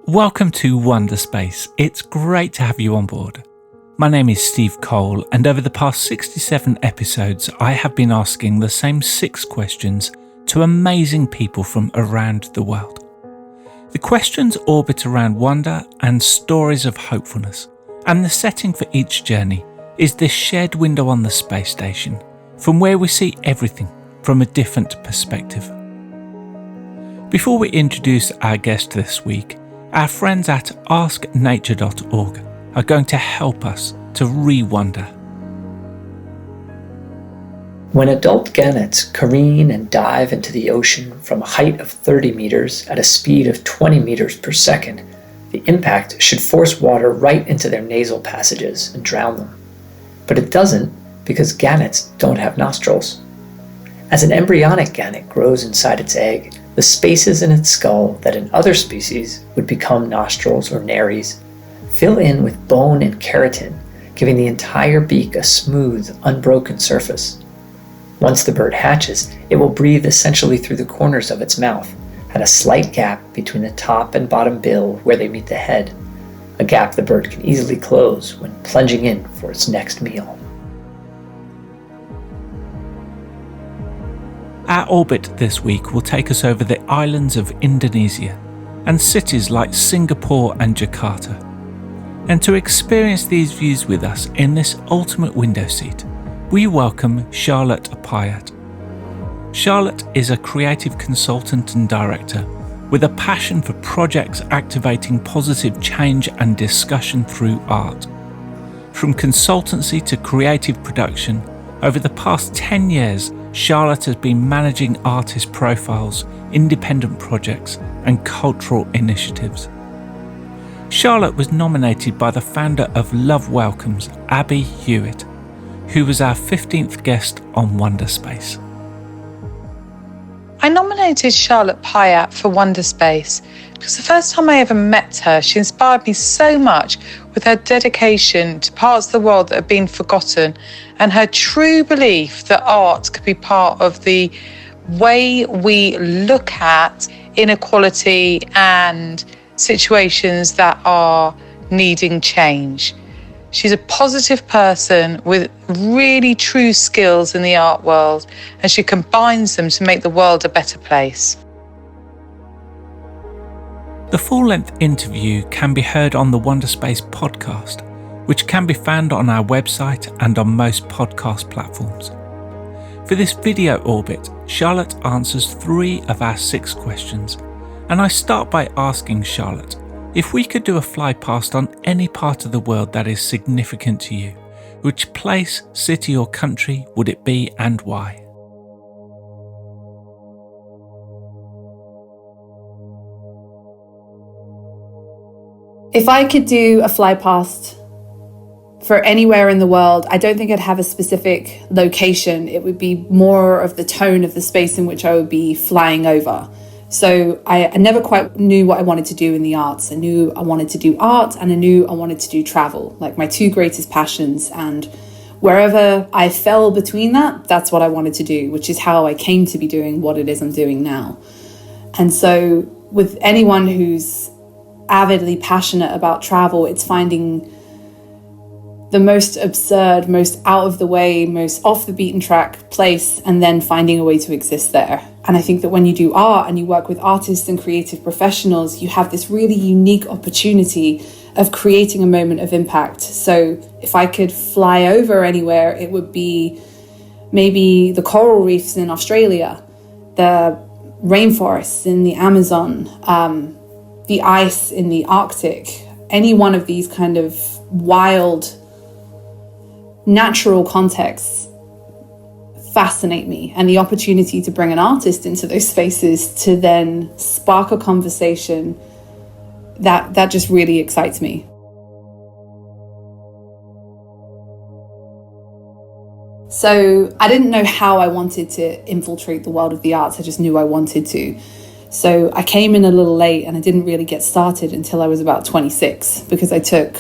Welcome to Wonderspace. It's great to have you on board. My name is Steve Cole, and over the past 67 episodes, I have been asking the same 6 questions to amazing people from around the world. The questions orbit around wonder and stories of hopefulness, and the setting for each journey is this shared window on the space station, from where we see everything from a different perspective. Before we introduce our guest this week, our friends at asknature.org are going to help us to re-wonder. When adult gannets careen and dive into the ocean from a height of 30 meters at a speed of 20 meters per second, the impact should force water right into their nasal passages and drown them. But it doesn't, because gannets don't have nostrils. As an embryonic gannet grows inside its egg, the spaces in its skull that in other species would become nostrils or nares fill in with bone and keratin, giving the entire beak a smooth, unbroken surface. Once the bird hatches, it will breathe essentially through the corners of its mouth, at a slight gap between the top and bottom bill where they meet the head, a gap the bird can easily close when plunging in for its next meal. Our orbit this week will take us over the islands of Indonesia and cities like Singapore and Jakarta. And to experience these views with us in this ultimate window seat, we welcome Charlotte Pyatt. Charlotte is a creative consultant and director with a passion for projects activating positive change and discussion through art. From consultancy to creative production, over the past 10 years, Charlotte has been managing artist profiles, independent projects, and cultural initiatives. Charlotte was nominated by the founder of Love Welcomes Abi Hewitt, who was our 15th guest on Wonderspace. I nominated Charlotte Pyatt for Wonderspace because the first time I ever met her, she inspired me so much with her dedication to parts of the world that have been forgotten and her true belief that art could be part of the way we look at inequality and situations that are needing change. She's a positive person with really true skills in the art world, and she combines them to make the world a better place. The full-length interview can be heard on the Wonderspace podcast, which can be found on our website and on most podcast platforms. For this video orbit, Charlotte answers 3 of our 6 questions, and I start by asking Charlotte, if we could do a fly past on any part of the world that is significant to you, which place, city or country would it be and why? If I could do a fly past for anywhere in the world, I don't think I'd have a specific location. It would be more of the tone of the space in which I would be flying over. So I never quite knew what I wanted to do in the arts. I knew I wanted to do art and I knew I wanted to do travel, like my 2 greatest passions. And wherever I fell between that, that's what I wanted to do, which is how I came to be doing what it is I'm doing now. And so with anyone who's avidly passionate about travel, it's finding the most absurd, most out of the way, most off the beaten track place, and then finding a way to exist there. And I think that when you do art and you work with artists and creative professionals, you have this really unique opportunity of creating a moment of impact. So if I could fly over anywhere, it would be maybe the coral reefs in Australia, the rainforests in the Amazon, the ice in the Arctic. Any one of these kind of wild natural contexts fascinate me, and the opportunity to bring an artist into those spaces to then spark a conversation that just really excites me. So I didn't know how I wanted to infiltrate the world of the arts. I just knew I wanted to. So I came in a little late and I didn't really get started until I was about 26, because I took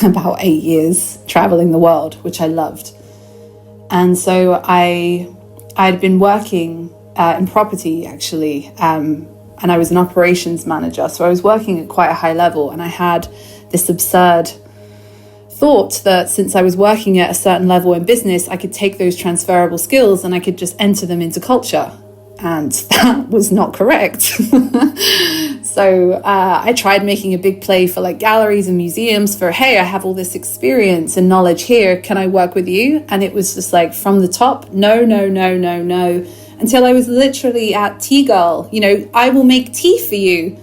about 8 years traveling the world, which I loved. And so I'd been working in property, actually. and I was an operations manager. So I was working at quite a high level, and I had this absurd thought that since I was working at a certain level in business, I could take those transferable skills and I could just enter them into culture. And that was not correct. So I tried making a big play for like galleries and museums for, hey, I have all this experience and knowledge here. Can I work with you? And it was just like from the top, no, until I was literally at Tea Girl. I will make tea for you.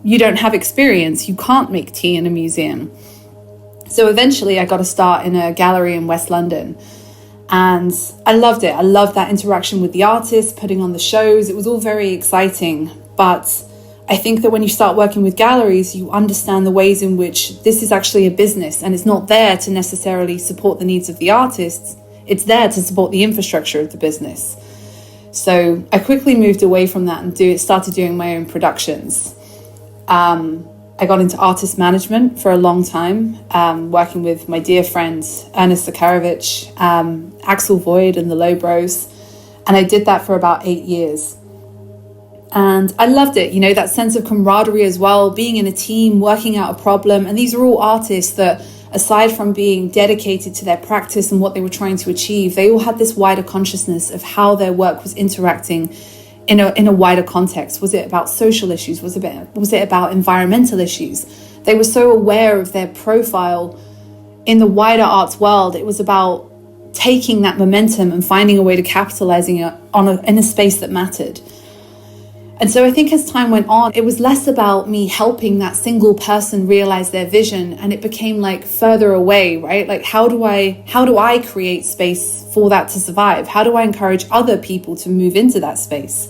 You don't have experience. You can't make tea in a museum. So eventually I got a start in a gallery in West London. And I loved it. I loved that interaction with the artists, putting on the shows. It was all very exciting. But I think that when you start working with galleries, you understand the ways in which this is actually a business, and it's not there to necessarily support the needs of the artists. It's there to support the infrastructure of the business. So I quickly moved away from that and started doing my own productions. I got into artist management for a long time, working with my dear friends, Ernest Zacharevic, Axel Void and the Low Bros. And I did that for about 8 years. And I loved it, that sense of camaraderie as well, being in a team, working out a problem. And these are all artists that, aside from being dedicated to their practice and what they were trying to achieve, they all had this wider consciousness of how their work was interacting in a wider context. Was it about social issues? Was it about environmental issues? They were so aware of their profile in the wider arts world. It was about taking that momentum and finding a way to capitalizing it in a space that mattered. And so I think as time went on, it was less about me helping that single person realize their vision, and it became like further away, right? Like how do I create space for that to survive? How do I encourage other people to move into that space?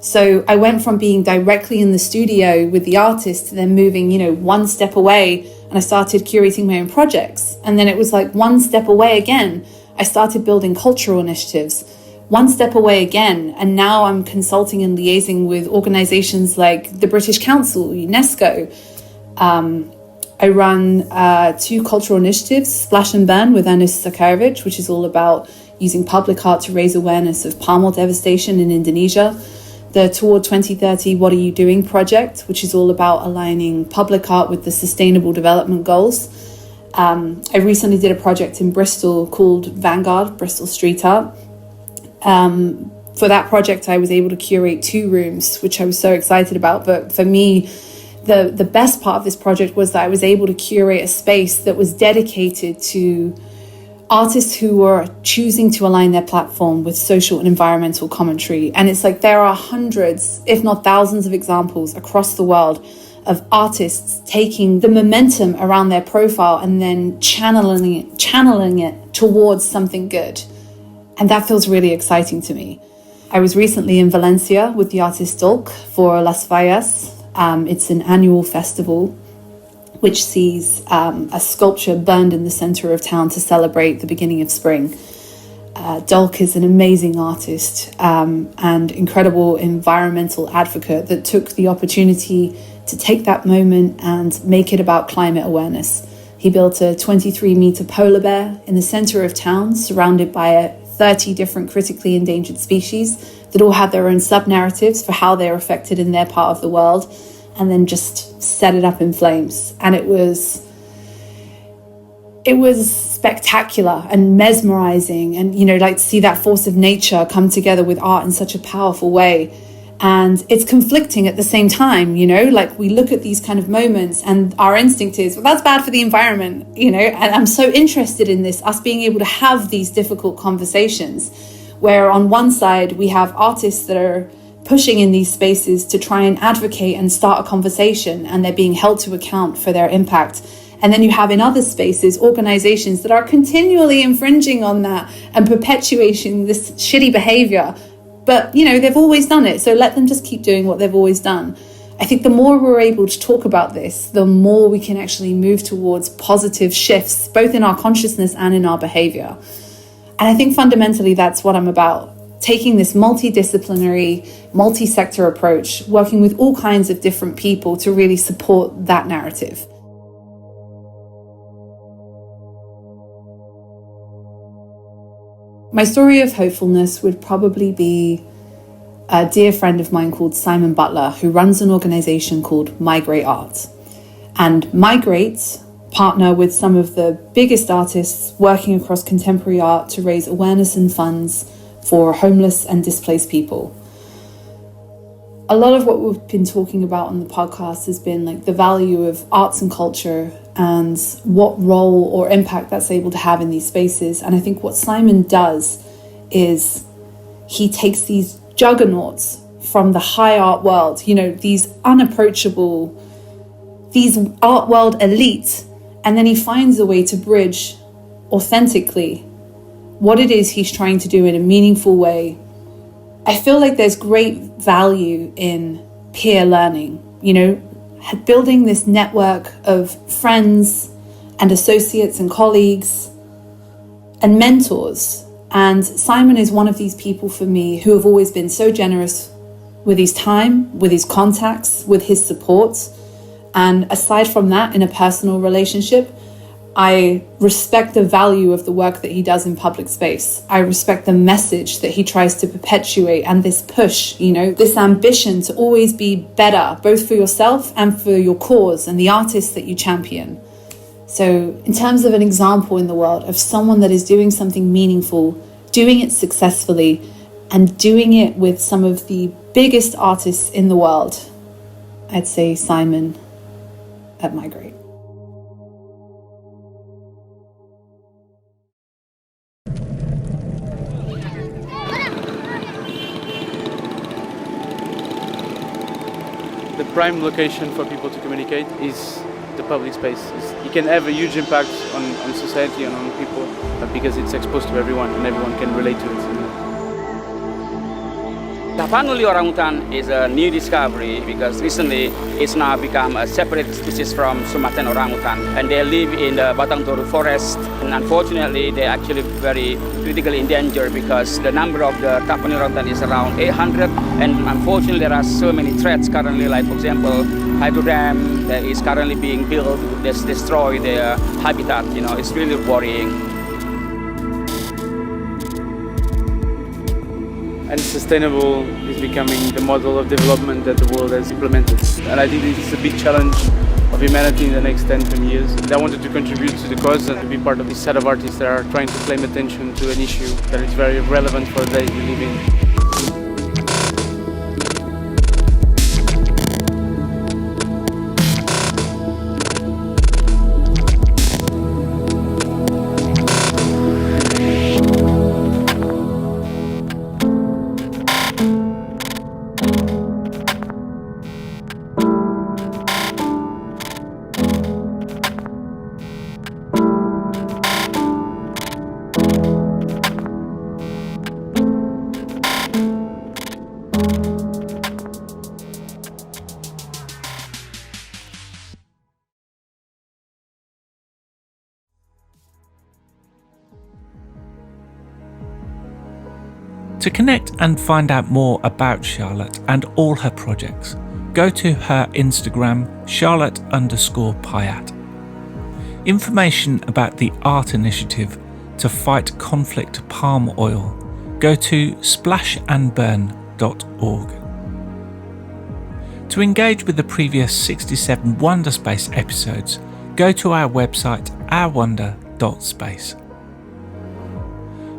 So I went from being directly in the studio with the artist to then moving, one step away, and I started curating my own projects. And then it was like one step away again. I started building cultural initiatives. One step away again, and now I'm consulting and liaising with organizations like the British Council, UNESCO. I run 2 cultural initiatives, Splash and Burn with Ernest Zacharevic, which is all about using public art to raise awareness of palm oil devastation in Indonesia. The Toward 2030 What Are You Doing project, which is all about aligning public art with the Sustainable Development Goals. I recently did a project in Bristol called Vanguard, Bristol Street Art. For that project, I was able to curate 2 rooms, which I was so excited about. But for me, the best part of this project was that I was able to curate a space that was dedicated to artists who were choosing to align their platform with social and environmental commentary. And it's like there are hundreds, if not thousands of examples across the world of artists taking the momentum around their profile and then channeling it towards something good. And that feels really exciting to me. I was recently in Valencia with the artist Dolk for Las Fallas. It's an annual festival which sees a sculpture burned in the center of town to celebrate the beginning of spring. Dolk is an amazing artist and incredible environmental advocate that took the opportunity to take that moment and make it about climate awareness. He built a 23-meter polar bear in the center of town, surrounded by 30 different critically endangered species that all had their own sub-narratives for how they're affected in their part of the world, and then just set it up in flames. And it was spectacular and mesmerizing, and to see that force of nature come together with art in such a powerful way. And it's conflicting at the same time, we look at these kind of moments and our instinct is, well, that's bad for the environment, and I'm so interested in this, us being able to have these difficult conversations where on one side we have artists that are pushing in these spaces to try and advocate and start a conversation, and they're being held to account for their impact. And then you have in other spaces organizations that are continually infringing on that and perpetuating this shitty behavior. But, they've always done it, so let them just keep doing what they've always done. I think the more we're able to talk about this, the more we can actually move towards positive shifts, both in our consciousness and in our behavior. And I think fundamentally that's what I'm about. Taking this multidisciplinary, multi-sector approach, working with all kinds of different people to really support that narrative. My story of hopefulness would probably be a dear friend of mine called Simon Butler, who runs an organization called Migrate Art. And Migrate partner with some of the biggest artists working across contemporary art to raise awareness and funds for homeless and displaced people. A lot of what we've been talking about on the podcast has been like the value of arts and culture and what role or impact that's able to have in these spaces. And I think what Simon does is he takes these juggernauts from the high art world, these unapproachable, these art world elites, and then he finds a way to bridge authentically what it is he's trying to do in a meaningful way. I feel like there's great value in peer learning, building this network of friends and associates and colleagues and mentors. And Simon is one of these people for me who have always been so generous with his time, with his contacts, with his support. And aside from that, in a personal relationship, I respect the value of the work that he does in public space. I respect the message that he tries to perpetuate and this push, this ambition to always be better, both for yourself and for your cause and the artists that you champion. So in terms of an example in the world of someone that is doing something meaningful, doing it successfully, and doing it with some of the biggest artists in the world, I'd say Simon at Migrate. The prime location for people to communicate is the public space. It can have a huge impact on society and on people because it's exposed to everyone and everyone can relate to it. Tapanuli orangutan is a new discovery because recently it's now become a separate species from Sumatran orangutan, and they live in the Batang Toru forest, and unfortunately they're actually very critically endangered because the number of the Tapanuli orangutan is around 800, and unfortunately there are so many threats currently, like for example hydro dam that is currently being built that's destroy their habitat. It's really worrying. And sustainable is becoming the model of development that the world has implemented. And I think this is a big challenge of humanity in the next 10, 20 years. And I wanted to contribute to the cause and to be part of this set of artists that are trying to claim attention to an issue that is very relevant for the day we live in. To connect and find out more about Charlotte and all her projects, go to her Instagram, Charlotte_Pyatt. Information about the art initiative to fight conflict palm oil, go to splashandburn.org. To engage with the previous 67 Wonderspace episodes, go to our website, ourwonder.space.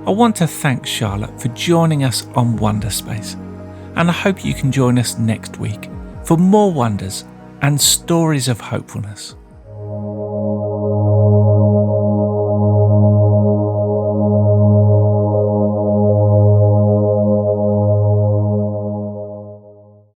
I want to thank Charlotte for joining us on Wonderspace, and I hope you can join us next week for more wonders and stories of hopefulness.